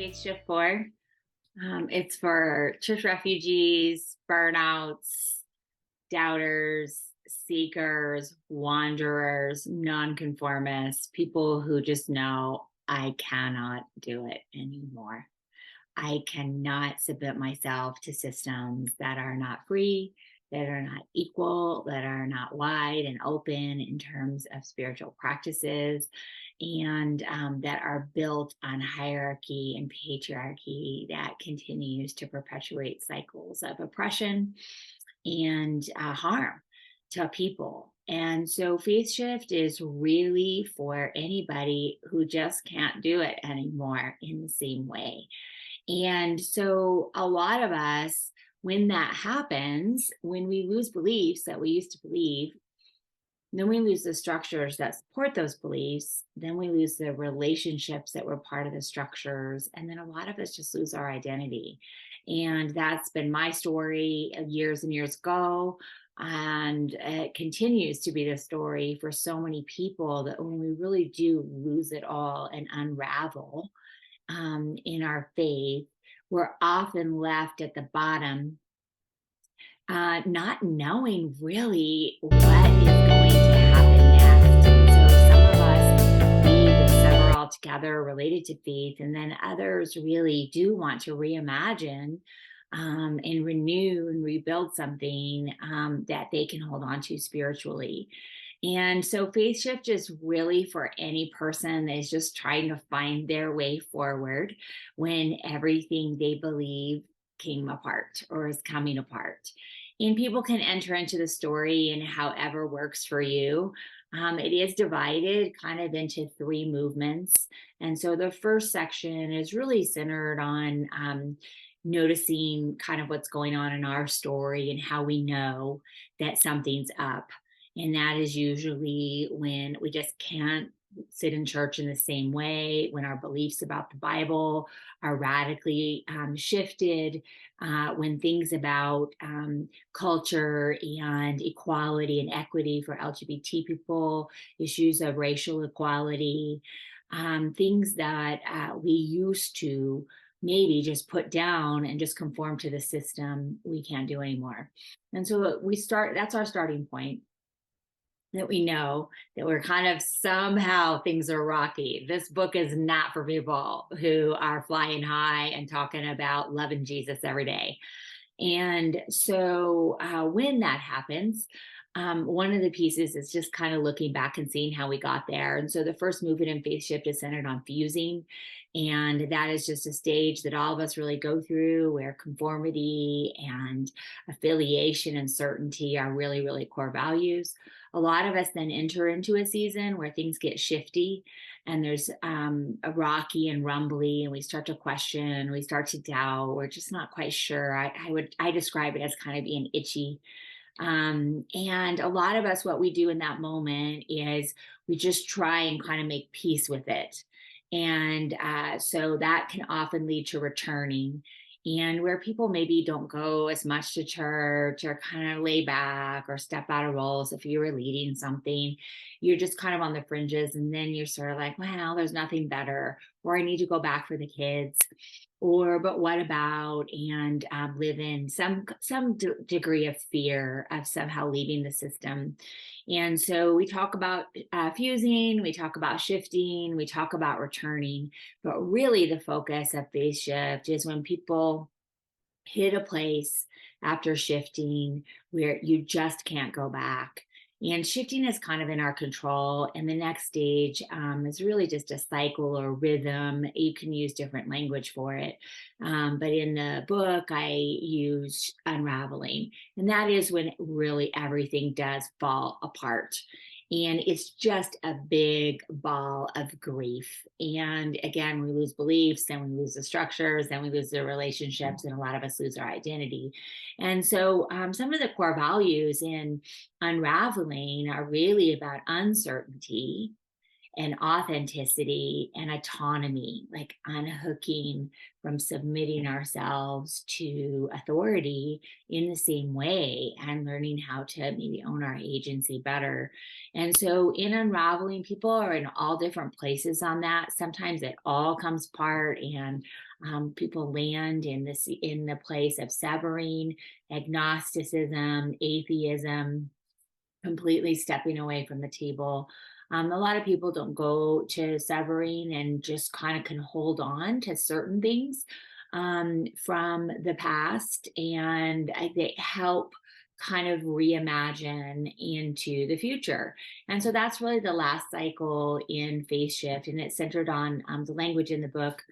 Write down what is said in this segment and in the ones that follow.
Faith Shift for. It's for church refugees, burnouts, doubters, seekers, wanderers, nonconformists, people who just know I cannot do it anymore. I cannot submit myself to systems that are not free, that are not equal, that are not wide and open in terms of spiritual practices, and that are built on hierarchy and patriarchy that continues to perpetuate cycles of oppression and harm to people. And so faith shift is really for anybody who just can't do it anymore in the same way. And so a lot of us, when that happens, when we lose beliefs that we used to believe, then we lose the structures that support those beliefs. Then we lose the relationships that were part of the structures. And then a lot of us just lose our identity. And that's been my story years and years ago. And it continues to be the story for so many people that when we really do lose it all and unravel in our faith, we're often left at the bottom, not knowing really what is going to happen next. And so some of us leave and sever altogether related to faith, and then others really do want to reimagine and renew and rebuild something that they can hold on to spiritually. And so faith shift is really for any person that is just trying to find their way forward when everything they believe came apart or is coming apart. And people can enter into the story in however works for you. It is divided kind of into three movements. And so the first section is really centered on noticing kind of what's going on in our story and how we know that something's up. And that is usually when we just can't sit in church in the same way, when our beliefs about the Bible are radically shifted, when things about culture and equality and equity for LGBT people, issues of racial equality, things that we used to maybe just put down and just conform to the system, we can't do anymore. And so that's our starting point, that we know that we're kind of somehow things are rocky. This book is not for people who are flying high and talking about loving Jesus every day. And so when that happens, one of the pieces is just kind of looking back and seeing how we got there. And so the first movement in faith shift is centered on fusing. And that is just a stage that all of us really go through, where conformity and affiliation and certainty are really, really core values. A lot of us then enter into a season where things get shifty and there's a rocky and rumbly, and we start to question, we start to doubt, we're just not quite sure. I describe it as kind of being itchy. And a lot of us, what we do in that moment is we just try and kind of make peace with it. And so that can often lead to returning, and where people maybe don't go as much to church or kind of lay back or step out of roles. If you were leading something, you're just kind of on the fringes, and then you're sort of like, well, there's nothing better, or I need to go back for the kids, or but what about, and live in some degree of fear of somehow leaving the system. And so we talk about fusing, we talk about shifting, we talk about returning, but really the focus of faith shift is when people hit a place after shifting where you just can't go back. And shifting is kind of in our control. And the next stage is really just a cycle or rhythm. You can use different language for it. But in the book, I use unraveling. And that is when really everything does fall apart. And it's just a big ball of grief. And again, we lose beliefs, then we lose the structures, then we lose the relationships, and a lot of us lose our identity. And so some of the core values in unraveling are really about uncertainty and authenticity and autonomy, like unhooking from submitting ourselves to authority in the same way, and learning how to maybe own our agency better. And so in unraveling, people are in all different places on that. Sometimes it all comes apart, and people land in the place of severing, agnosticism, atheism, completely stepping away from the table. A lot of people don't go to severing and just kind of can hold on to certain things from the past, and they help kind of reimagine into the future. And so that's really the last cycle in Faith Shift, and it's centered on the language in the book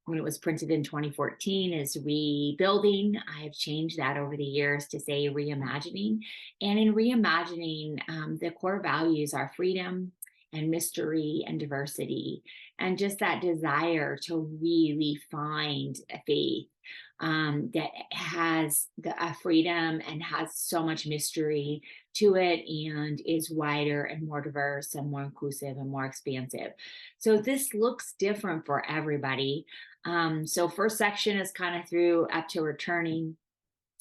when it was printed in 2014 is rebuilding. I've changed that over the years to say reimagining. And in reimagining, the core values are freedom and mystery and diversity, and just that desire to really find a faith that has a freedom and has so much mystery to it, and is wider and more diverse and more inclusive and more expansive. So this looks different for everybody. So first section is kind of through up to returning.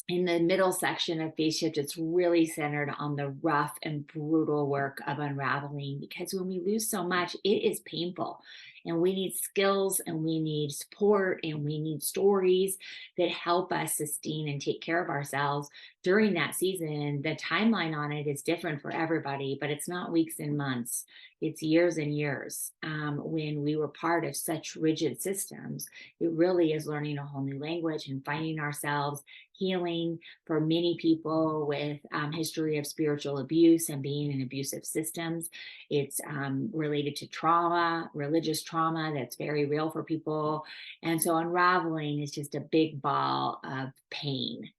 In the middle section of Faith Shift, it's really centered on the rough and brutal work of unraveling, because when we lose so much, it is painful. And we need skills, and we need support, and we need stories that help us sustain and take care of ourselves during that season. The timeline on it is different for everybody, but it's not weeks and months. It's years and years. When we were part of such rigid systems, it really is learning a whole new language and finding ourselves, healing. For many people with history of spiritual abuse and being in abusive systems, it's related to trauma, religious trauma that's very real for people. And so unraveling is just a big ball of pain.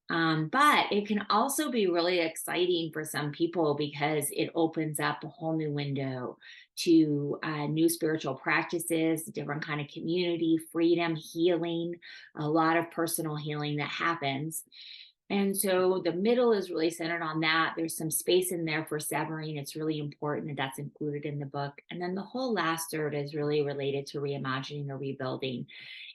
But it can also be really exciting for some people, because it opens up a whole new window to new spiritual practices, different kind of community, freedom, healing, a lot of personal healing that happens. And so the middle is really centered on that. There's some space in there for severing. It's really important that that's included in the book. And then the whole last third is really related to reimagining or rebuilding,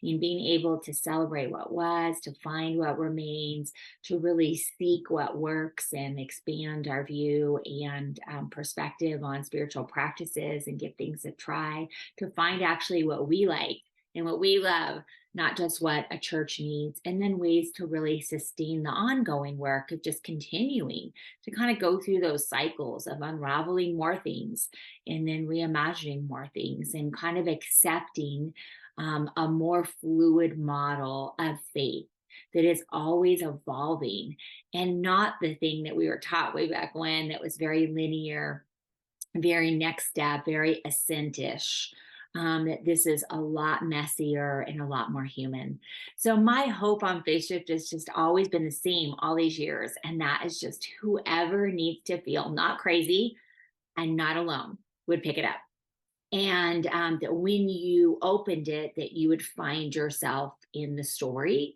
and being able to celebrate what was, to find what remains, to really seek what works, and expand our view and perspective on spiritual practices, and give things a try, to find actually what we like and what we love, not just what a church needs, and then ways to really sustain the ongoing work of just continuing to kind of go through those cycles of unraveling more things, and then reimagining more things, and kind of accepting a more fluid model of faith that is always evolving, and not the thing that we were taught way back when that was very linear, very next step, very ascent-ish. That this is a lot messier and a lot more human. So my hope on Faith Shift has just always been the same all these years, and that is just whoever needs to feel not crazy and not alone would pick it up. And that when you opened it, that you would find yourself in the story,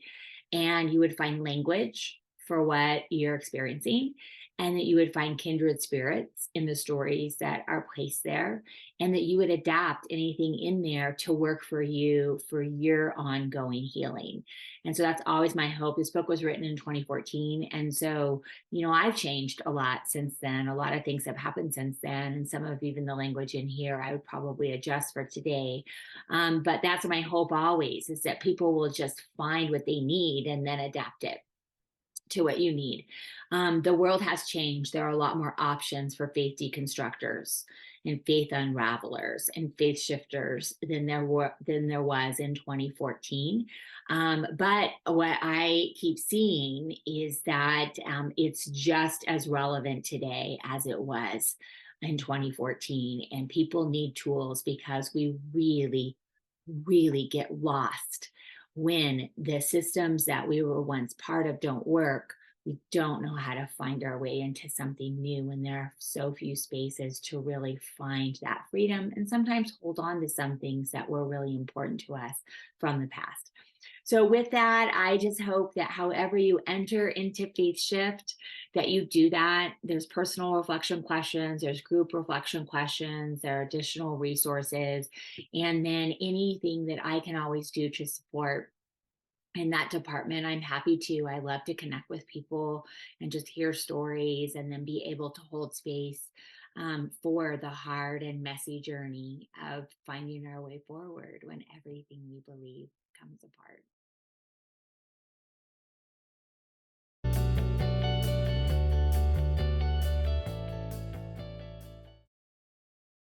and you would find language for what you're experiencing, and that you would find kindred spirits in the stories that are placed there, and that you would adapt anything in there to work for you for your ongoing healing. And so that's always my hope. This book was written in 2014. And so, I've changed a lot since then. A lot of things have happened since then. And some of even the language in here, I would probably adjust for today. But that's my hope always, is that people will just find what they need and then adapt it to what you need. The world has changed. There are a lot more options for faith deconstructors and faith unravelers and faith shifters than there was in 2014. But what I keep seeing is that it's just as relevant today as it was in 2014, and people need tools, because we really, really get lost when the systems that we were once part of don't work. We don't know how to find our way into something new when there are so few spaces to really find that freedom, and sometimes hold on to some things that were really important to us from the past. So with that, I just hope that however you enter into faith shift, that you do that. There's personal reflection questions, there's group reflection questions, there are additional resources, and then anything that I can always do to support in that department, I'm happy to. I love to connect with people and just hear stories and then be able to hold space for the hard and messy journey of finding our way forward when everything we believe comes apart.